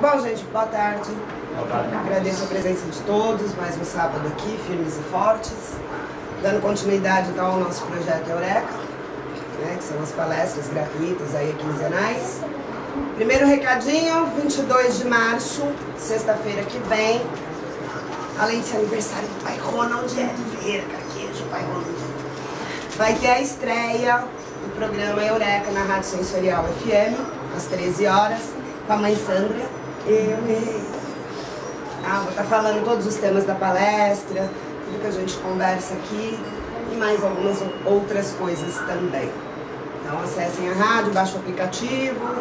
Bom, gente, boa tarde. Boa tarde. Agradeço a presença de todos, mais um sábado aqui, firmes e fortes, dando continuidade então ao nosso projeto Eureka, né, que são as palestras gratuitas aí quinzenais. Primeiro recadinho, 22 de março, sexta-feira que vem, além de ser aniversário do pai Ronald de Vieira, Carquejo, pai Ronald, vai ter a estreia do programa Eureka na Rádio Sensorial FM, às 13 horas, com a mãe Sandra. Vou estar falando todos os temas da palestra, tudo que a gente conversa aqui e mais algumas outras coisas também. Então acessem a rádio, baixem o aplicativo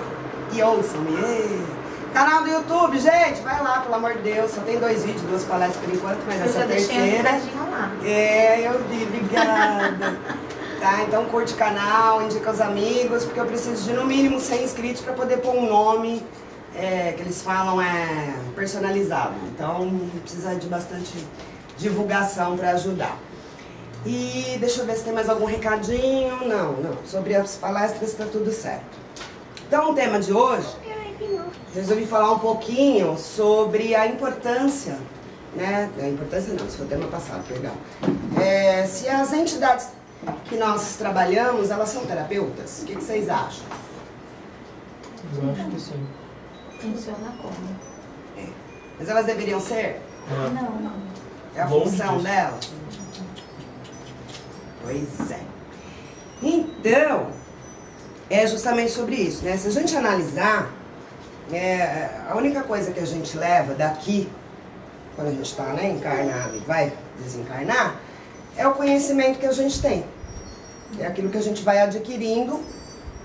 e ouçam-me. Canal do YouTube, gente, vai lá, pelo amor de Deus. Só tem 2 vídeos, 2 palestras por enquanto, mas essa é a terceira. Lá. Eu vi, obrigada. Tá, então curte o canal, indica aos amigos, porque eu preciso de no mínimo 100 inscritos para poder pôr um nome que eles falam personalizado. Então precisa de bastante divulgação para ajudar. E deixa eu ver se tem mais algum recadinho. Não. Sobre as palestras está tudo certo. Então o tema de hoje, resolvi falar um pouquinho sobre a importância, né? A importância não, esse foi o tema passado, perdão. Se as entidades que nós trabalhamos, elas são terapeutas? O que vocês acham? Eu acho que sim. Funciona como? Mas elas deveriam ser? Não. É a Longe função disso. delas? Pois é. Então, é justamente sobre isso, né? Se a gente analisar, a única coisa que a gente leva daqui, quando a gente está, né, encarnado e vai desencarnar, é o conhecimento que a gente tem. É aquilo que a gente vai adquirindo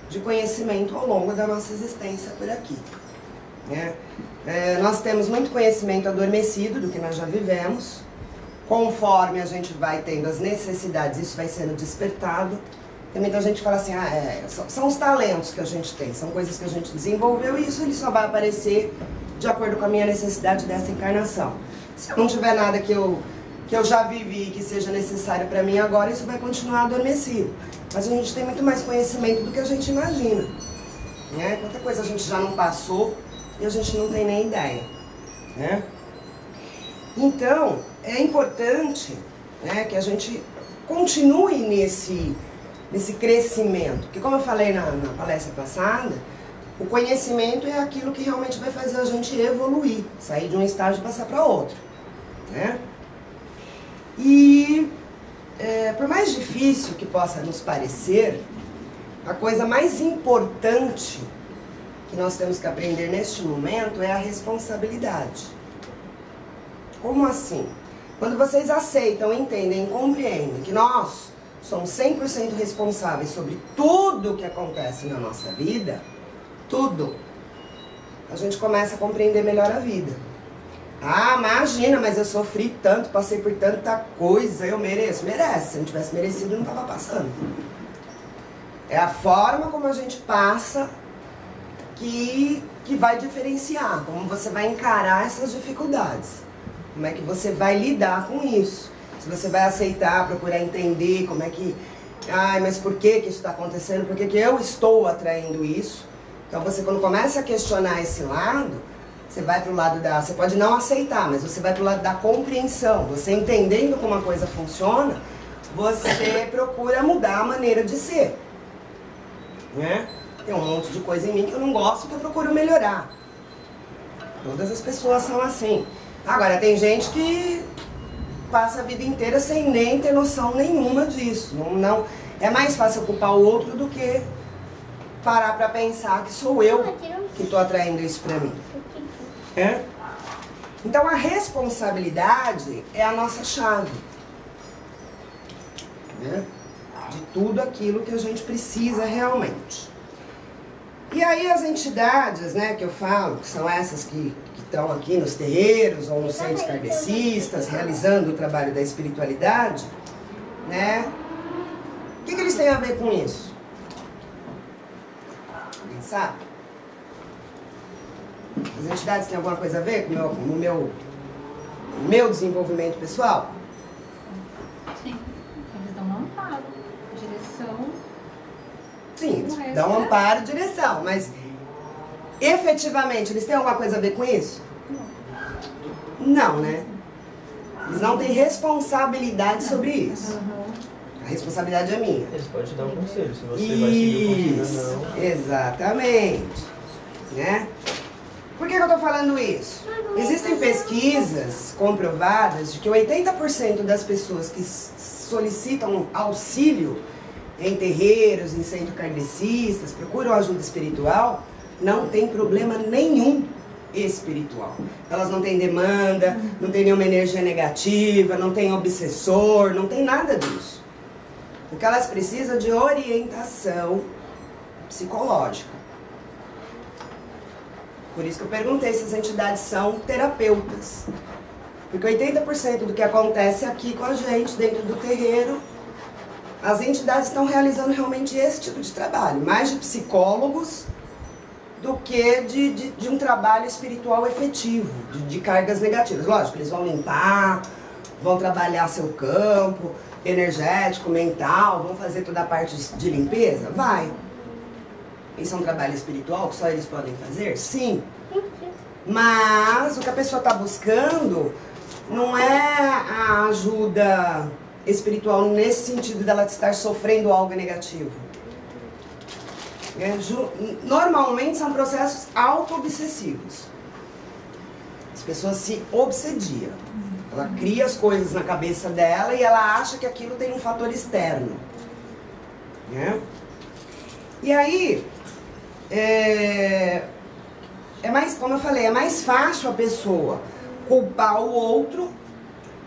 de conhecimento ao longo da nossa existência por aqui, né? Nós temos muito conhecimento adormecido do que nós já vivemos. Conforme a gente vai tendo as necessidades, isso vai sendo despertado. Tem muita gente que fala assim, são os talentos que a gente tem, são coisas que a gente desenvolveu e isso ele só vai aparecer de acordo com a minha necessidade dessa encarnação. Se eu não tiver nada que eu já vivi e que seja necessário para mim agora, isso vai continuar adormecido. Mas a gente tem muito mais conhecimento do que a gente imagina, né? Quanta coisa a gente já não passou e a gente não tem nem ideia, né? Então, é importante, né, que a gente continue nesse crescimento. Porque como eu falei na palestra passada, o conhecimento é aquilo que realmente vai fazer a gente evoluir, sair de um estágio e passar para outro, né? E por mais difícil que possa nos parecer, a coisa mais importante que nós temos que aprender neste momento é a responsabilidade. Como assim? Quando vocês aceitam, entendem e compreendem que nós somos 100% responsáveis sobre tudo que acontece na nossa vida, tudo, a gente começa a compreender melhor a vida. Imagina, mas eu sofri tanto, passei por tanta coisa, eu mereço. Merece, se não tivesse merecido, não estava passando. É a forma como a gente passa que vai diferenciar, como você vai encarar essas dificuldades. Como é que você vai lidar com isso? Se você vai aceitar, procurar entender como é que... mas por que isso está acontecendo? Por que eu estou atraindo isso? Então você, quando começa a questionar esse lado, você vai para o lado da... Você pode não aceitar, mas você vai para o lado da compreensão. Você entendendo como a coisa funciona, você procura mudar a maneira de ser, né? Tem um monte de coisa em mim que eu não gosto, que eu procuro melhorar. Todas as pessoas são assim. Agora, tem gente que passa a vida inteira sem nem ter noção nenhuma disso. Não, é mais fácil culpar o outro do que parar para pensar que sou eu que estou atraindo isso para mim. Então, a responsabilidade é a nossa chave, né, de tudo aquilo que a gente precisa realmente. E aí as entidades, né, que eu falo, que são essas que estão aqui nos terreiros ou nos centros kardecistas, realizando o trabalho da espiritualidade, né, o que eles têm a ver com isso? Alguém sabe? As entidades têm alguma coisa a ver com o meu desenvolvimento pessoal? Sim, eles dão um amparo, direção. Sim, eles dão amparo e direção, mas efetivamente, eles têm alguma coisa a ver com isso? Não, né? Eles não têm responsabilidade sobre isso. A responsabilidade é minha. Eles podem te dar um conselho, se você vai seguir o conselho ou não. Exatamente. Né? Por que eu estou falando isso? Existem pesquisas comprovadas de que 80% das pessoas que solicitam auxílio em terreiros, em centros kardecistas, procuram ajuda espiritual, não tem problema nenhum espiritual. Elas não têm demanda, não tem nenhuma energia negativa, não tem obsessor, não tem nada disso. O que elas precisam de orientação psicológica. Por isso que eu perguntei se as entidades são terapeutas. Porque 80% do que acontece aqui com a gente, dentro do terreiro, as entidades estão realizando realmente esse tipo de trabalho. Mais de psicólogos do que de um trabalho espiritual efetivo, de cargas negativas. Lógico, eles vão limpar, vão trabalhar seu campo energético, mental, vão fazer toda a parte de limpeza? Vai. Isso é um trabalho espiritual que só eles podem fazer? Sim. Mas o que a pessoa está buscando não é a ajuda espiritual nesse sentido dela estar sofrendo algo negativo. Normalmente são processos auto-obsessivos. As pessoas se obsediam. Ela cria as coisas na cabeça dela e ela acha que aquilo tem um fator externo. Né? E aí, mais, como eu falei, é mais fácil a pessoa culpar o outro,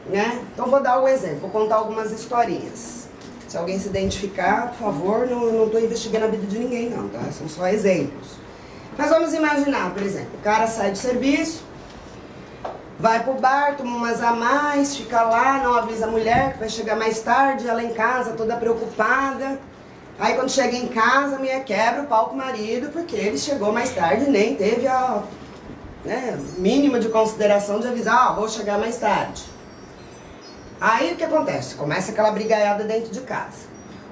né? Então vou dar um exemplo, vou contar algumas historinhas. Se alguém se identificar, por favor, não estou investigando a vida de ninguém não, tá? São só exemplos. Mas vamos imaginar, por exemplo, o cara sai do serviço, vai pro bar, toma umas a mais, fica lá, não avisa a mulher que vai chegar mais tarde, ela em casa toda preocupada. Aí quando chega em casa, a mulher quebra o pau com o marido, porque ele chegou mais tarde e nem teve a mínima de consideração de avisar, vou chegar mais tarde. Aí o que acontece? Começa aquela brigaiada dentro de casa.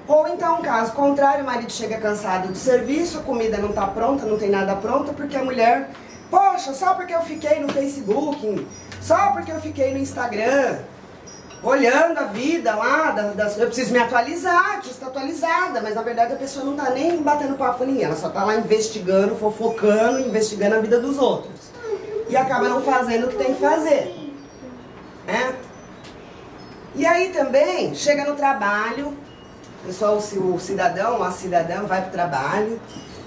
Ou então, caso contrário, o marido chega cansado do serviço, a comida não está pronta, não tem nada pronto, porque a mulher, poxa, só porque eu fiquei no Facebook, só porque eu fiquei no Instagram, olhando a vida lá, eu preciso me atualizar, preciso estar atualizada, mas na verdade a pessoa não está nem batendo papo com ninguém, ela só está lá investigando, fofocando, investigando a vida dos outros. E acaba não fazendo o que tem que fazer. Né? E aí também, chega no trabalho, o cidadão ou a cidadã vai pro trabalho,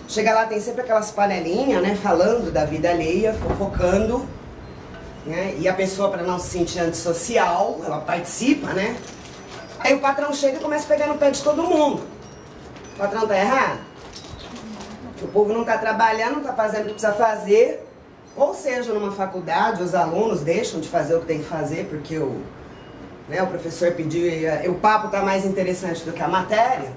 chega lá, tem sempre aquelas panelinhas, né, falando da vida alheia, fofocando, né, e a pessoa, para não se sentir antissocial, ela participa, né, aí o patrão chega e começa a pegar no pé de todo mundo. O patrão tá errado? O povo não tá trabalhando, não tá fazendo o que precisa fazer, ou seja, numa faculdade, os alunos deixam de fazer o que tem que fazer, porque o professor pediu e o papo tá mais interessante do que a matéria.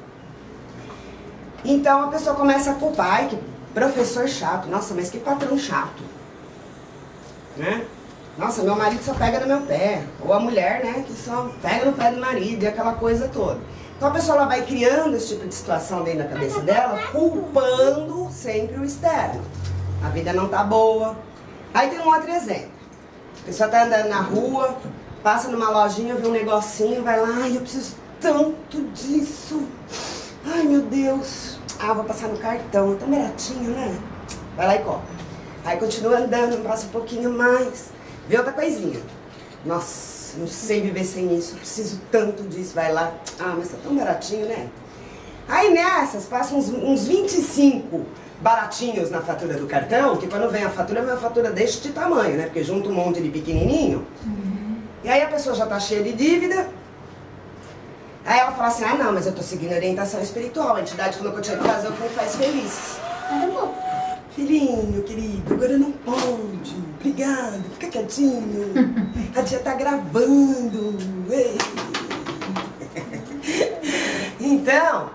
Então a pessoa começa a culpar, ai, que professor chato, nossa, mas que patrão chato, né? Nossa, meu marido só pega no meu pé, ou a mulher, né, que só pega no pé do marido e aquela coisa toda. Então a pessoa ela vai criando esse tipo de situação dentro da cabeça dela, culpando sempre o externo. A vida não tá boa. Aí tem um outro exemplo. A pessoa tá andando na rua, passa numa lojinha, vê um negocinho, vai lá, ai, eu preciso tanto disso. Ai, meu Deus. Ah, vou passar no cartão, é tão baratinho, né? Vai lá e compra. Aí continua andando, passa um pouquinho mais, vê outra coisinha. Nossa, não sei viver sem isso, eu preciso tanto disso. Vai lá, ah, mas tá tão baratinho, né? Aí nessas, passam uns 25 baratinhos na fatura do cartão, que quando vem a fatura deste tamanho, né? Porque junta um monte de pequenininho. E aí a pessoa já tá cheia de dívida. Aí ela fala assim, ah não, mas eu tô seguindo orientação espiritual. A entidade falou que eu tinha que fazer o que me faz feliz. Filhinho, querido, agora não pode. Obrigado, fica quietinho. A tia tá gravando. Ei. Então,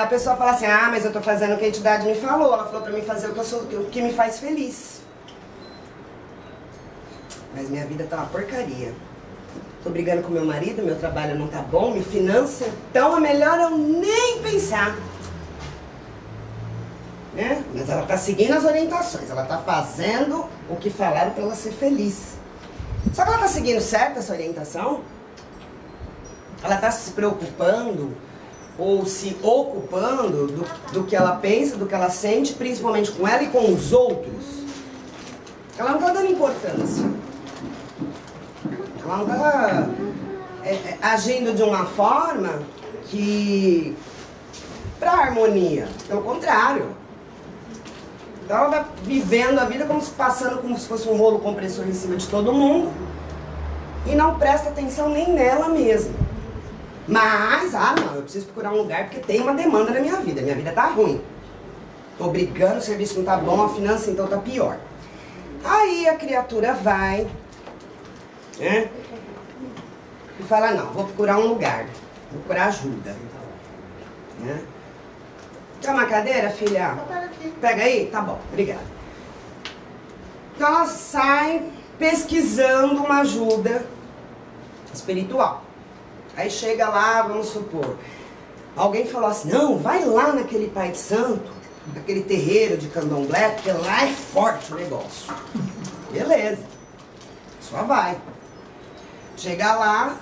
a pessoa fala assim, ah, mas eu tô fazendo o que a entidade me falou. Ela falou pra mim fazer o que me faz feliz. Mas minha vida tá uma porcaria. Tô brigando com meu marido, meu trabalho não tá bom, minha finança, então é melhor eu nem pensar. né? Mas ela está seguindo as orientações, ela está fazendo o que falaram para ela ser feliz. Só que ela está seguindo certo essa orientação? Ela está se preocupando ou se ocupando do que ela pensa, do que ela sente, principalmente com ela e com os outros? Ela não está dando importância. Ela não está agindo de uma forma que... para a harmonia. Pelo contrário. Então ela vai vivendo a vida passando como se fosse um rolo compressor em cima de todo mundo e não presta atenção nem nela mesma. Mas, não, eu preciso procurar um lugar porque tem uma demanda na minha vida tá ruim. Tô brigando, o serviço não tá bom, a finança então tá pior. Aí a criatura vai, né, e fala, não, vou procurar um lugar, vou procurar ajuda, né? Quer uma cadeira, filha? Pega aí? Tá bom, obrigada. Então ela sai pesquisando uma ajuda espiritual. Aí chega lá, vamos supor, alguém falou assim, não, vai lá naquele pai de santo, naquele terreiro de candomblé, porque lá é forte o negócio. Beleza, só vai. Chega lá,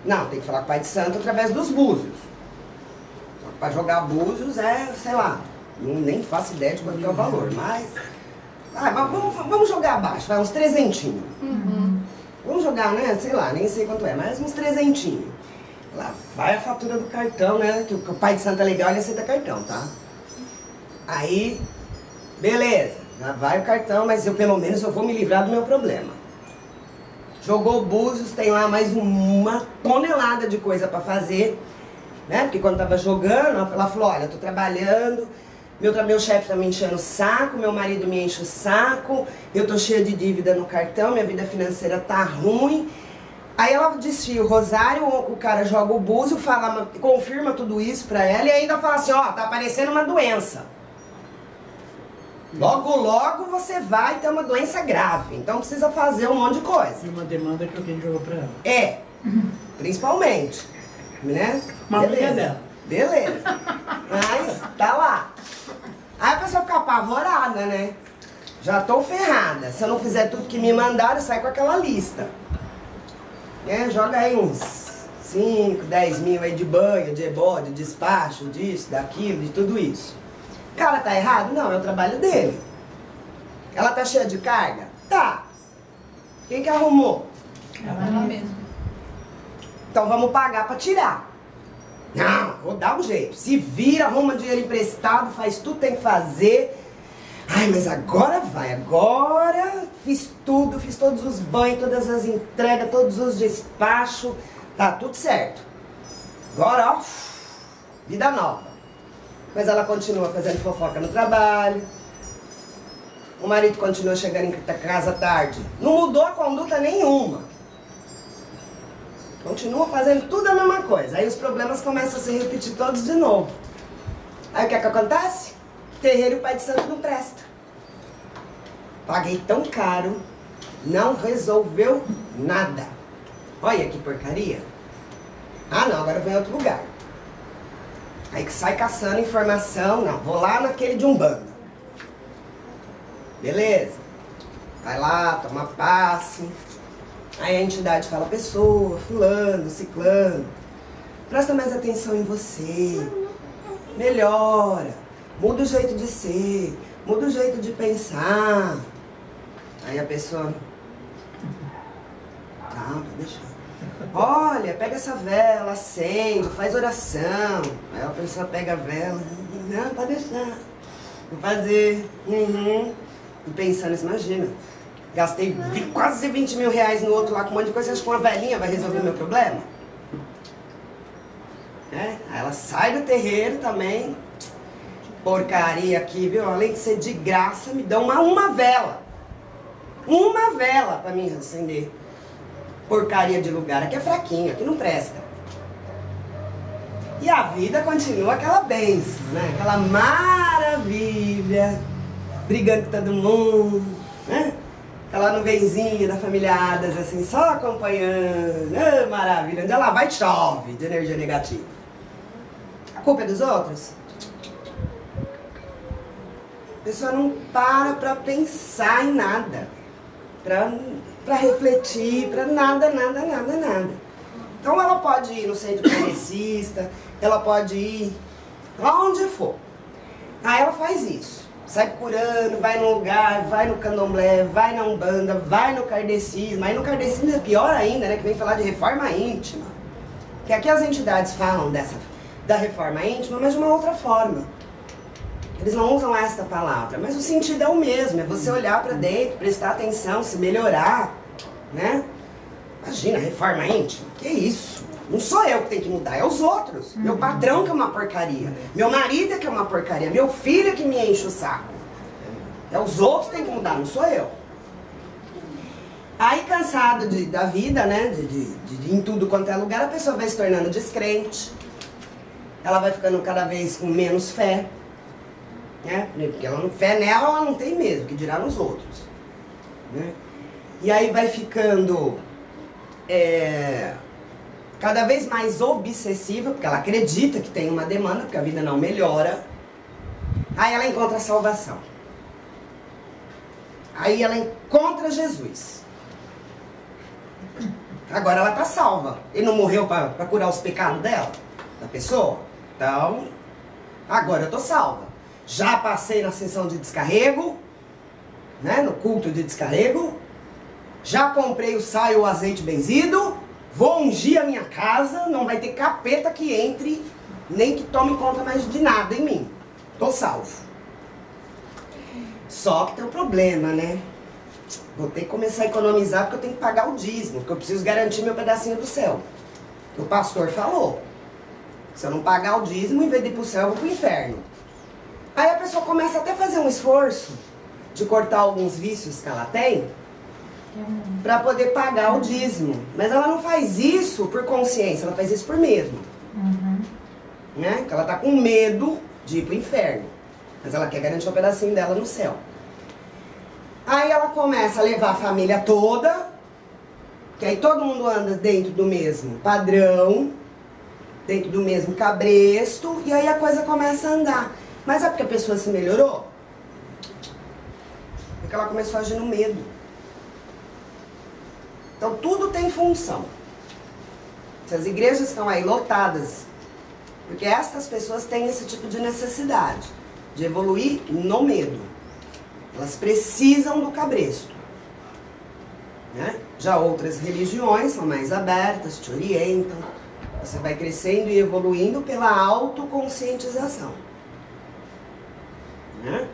não, tem que falar com o pai de santo através dos búzios. Só que para jogar búzios é, sei lá, nem faço ideia de quanto é o valor, mas vamos jogar abaixo, vai uns 300. Vamos jogar, né? Sei lá, nem sei quanto é, mas uns 300. Lá vai a fatura do cartão, né? Que o pai de santo é legal, ele aceita cartão, tá? Aí, beleza, já vai o cartão, mas eu pelo menos eu vou me livrar do meu problema. Jogou búzios, tem lá mais uma tonelada de coisa pra fazer, né? Porque quando tava jogando, ela falou, olha, eu tô trabalhando, meu chefe tá me enchendo o saco, meu marido me enche o saco, eu tô cheia de dívida no cartão, minha vida financeira tá ruim. Aí ela desfia o rosário, o cara joga o búzio, fala, confirma tudo isso pra ela e ainda fala assim, ó, tá aparecendo uma doença. Logo, logo você vai ter uma doença grave, então precisa fazer um monte de coisa. E uma demanda que alguém jogou pra ela. É, principalmente, né? Uma amiga dela. Beleza, mas tá lá. Aí a pessoa fica apavorada, né? Já tô ferrada. Se eu não fizer tudo que me mandaram, sai com aquela lista. Né? Joga aí uns 5, 10 mil aí de banho, de ebó, de despacho, disso, daquilo, de tudo isso. O cara tá errado? Não, é o trabalho dele. Ela tá cheia de carga? Tá. Quem que arrumou? Ela mesma. Então vamos pagar pra tirar. Não, vou dar um jeito. Se vira, arruma dinheiro emprestado, faz tudo que tem que fazer. Ai, mas agora vai. Agora fiz tudo, fiz todos os banhos, todas as entregas, todos os despachos. Tá tudo certo. Agora, ó, vida nova. Mas ela continua fazendo fofoca no trabalho. O marido continua chegando em casa tarde. Não mudou a conduta nenhuma. Continua fazendo tudo a mesma coisa. Aí os problemas começam a se repetir todos de novo. Aí o que é que acontece? Terreiro e o pai de santo não presta. Paguei tão caro, não resolveu nada. Olha que porcaria. Ah não, agora eu vou em outro lugar. Aí que sai caçando informação, não, vou lá naquele de Umbanda. Beleza. Vai lá, toma passe. Aí a entidade fala, pessoa, fulano, ciclano, presta mais atenção em você, melhora, muda o jeito de ser, muda o jeito de pensar. Aí a pessoa, tá, pode deixar. Olha, pega essa vela, acende, faz oração. Aí a pessoa pega a vela, não, pode deixar, vou fazer, E pensando isso, imagina. Gastei quase 20 mil reais no outro lá com um monte de coisa. Você acha que uma velhinha vai resolver o meu problema? Aí ela sai do terreiro também. Porcaria aqui, viu? Além de ser de graça, me dão uma vela. Uma vela pra mim acender. Porcaria de lugar. Aqui é fraquinho, aqui não presta. E a vida continua aquela bênção, né? Aquela maravilha. Brigando com todo mundo, né? Aquela nuvenzinha da família Adas, assim, só acompanhando. Ah, maravilha. Onde ela vai, chove de energia negativa. A culpa é dos outros? A pessoa não para pensar em nada, para refletir, para nada. Então ela pode ir no centro kardecista, ela pode ir aonde for. Aí ela faz isso, sai curando, vai no lugar, vai no candomblé, vai na umbanda, vai no kardecismo. Aí no kardecismo é pior ainda, né, que vem falar de reforma íntima. Que aqui as entidades falam da reforma íntima, mas de uma outra forma. Eles não usam esta palavra, mas o sentido é o mesmo, é você olhar para dentro, prestar atenção, se melhorar, né? Imagina, reforma íntima, que isso? Não sou eu que tenho que mudar, é os outros. Meu patrão que é uma porcaria, meu marido que é uma porcaria, meu filho que me enche o saco. É os outros que têm que mudar, não sou eu. Aí, cansado da vida, né, de em tudo quanto é lugar, a pessoa vai se tornando descrente, ela vai ficando cada vez com menos fé, né, porque fé nela ela não tem mesmo, que dirá nos outros, né? E aí vai ficando cada vez mais obsessiva, porque ela acredita que tem uma demanda, porque a vida não melhora. Aí ela encontra a salvação. Aí ela encontra Jesus. Agora ela está salva. Ele não morreu para curar os pecados dela, da pessoa? Então, agora eu estou salva. Já passei na sessão de descarrego, né, no culto de descarrego. Já comprei o sal e o azeite benzido. Vou ungir a minha casa. Não vai ter capeta que entre, nem que tome conta mais de nada em mim. Estou salvo. Só que tem um problema, né? Vou ter que começar a economizar porque eu tenho que pagar o dízimo, porque eu preciso garantir meu pedacinho do céu. O pastor falou, se eu não pagar o dízimo, em vez de ir pro céu, eu vou pro inferno. Aí a pessoa começa até a fazer um esforço de cortar alguns vícios que ela tem para poder pagar o dízimo. Mas ela não faz isso por consciência, ela faz isso por medo. Né? Porque ela tá com medo de ir pro inferno. Mas ela quer garantir um pedacinho dela no céu. Aí ela começa a levar a família toda, que aí todo mundo anda dentro do mesmo padrão, dentro do mesmo cabresto, e aí a coisa começa a andar. Mas é porque a pessoa se melhorou? Porque ela começou a agir no medo. Então tudo tem função. Se as igrejas estão aí lotadas, porque estas pessoas têm esse tipo de necessidade, de evoluir no medo. Elas precisam do cabresto, né? Já outras religiões são mais abertas, te orientam. Você vai crescendo e evoluindo pela autoconscientização, né?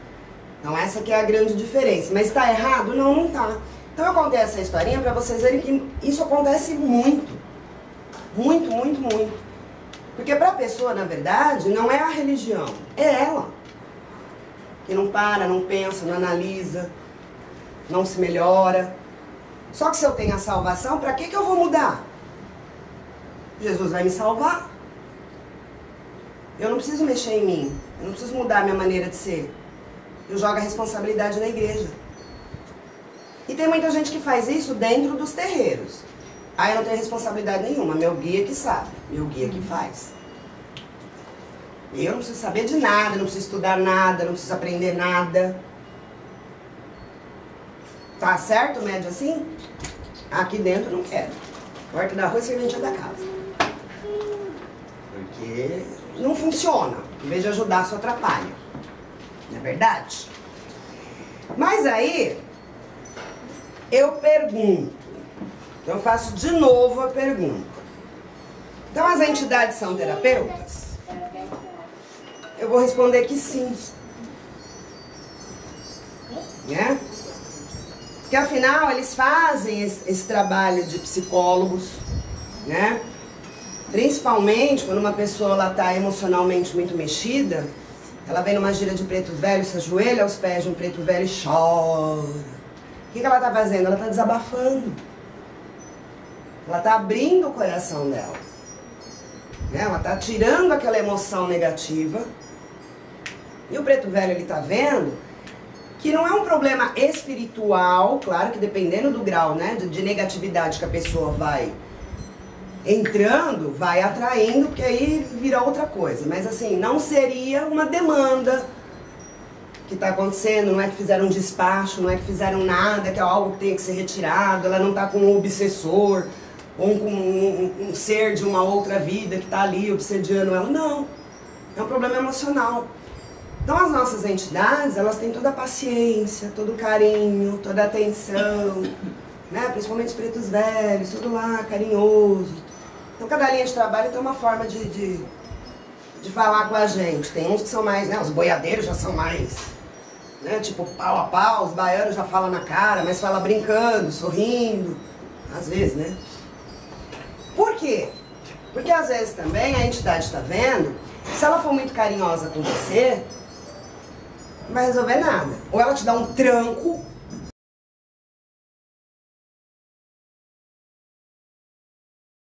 Então essa que é a grande diferença. Mas está errado? Não, não está. Então eu contei essa historinha para vocês verem que isso acontece muito. Muito, muito, muito. Porque para a pessoa, na verdade, não é a religião, é ela. Que não para, não pensa, não analisa, não se melhora. Só que se eu tenho a salvação, para que eu vou mudar? Jesus vai me salvar. Eu não preciso mexer em mim, eu não preciso mudar a minha maneira de ser. Eu jogo a responsabilidade na igreja. E tem muita gente que faz isso dentro dos terreiros. Aí eu não tenho responsabilidade nenhuma, meu guia que sabe, meu guia que faz. Eu não preciso saber de nada, não preciso estudar nada, não preciso aprender nada. Tá certo, médio assim? Aqui dentro não quero. Porta da rua e serventia da casa. Porque não funciona. Em vez de ajudar, só atrapalha. Não é verdade? Mas aí, eu pergunto. Então eu faço de novo a pergunta. Então as entidades são terapeutas? Eu vou responder que sim. Né? Porque afinal eles fazem esse trabalho de psicólogos, né? Principalmente quando uma pessoa está emocionalmente muito mexida, ela vem numa gira de preto velho, se ajoelha aos pés de um preto velho e chora. O que ela está fazendo? Ela está desabafando. Ela está abrindo o coração dela. Né? Ela está tirando aquela emoção negativa. E o preto velho, ele está vendo que não é um problema espiritual, claro que dependendo do grau, né, de negatividade que a pessoa vai entrando, vai atraindo, porque aí vira outra coisa. Mas assim, não seria uma demanda que está acontecendo, não é que fizeram um despacho, não é que fizeram nada, que é algo que tem que ser retirado, ela não está com um obsessor, ou com um ser de uma outra vida que está ali obsediando ela, não. É um problema emocional. Então as nossas entidades, elas têm toda a paciência, todo o carinho, toda a atenção, né? Principalmente os pretos velhos, tudo lá, carinhoso. Então cada linha de trabalho tem uma forma de falar com a gente. Tem uns que são mais, né? Os boiadeiros já são mais, né? Tipo pau a pau, os baianos já falam na cara, mas fala brincando, sorrindo, às vezes, né? Por quê? Porque às vezes também a entidade está vendo, se ela for muito carinhosa com você, não vai resolver nada. Ou ela te dá um tranco,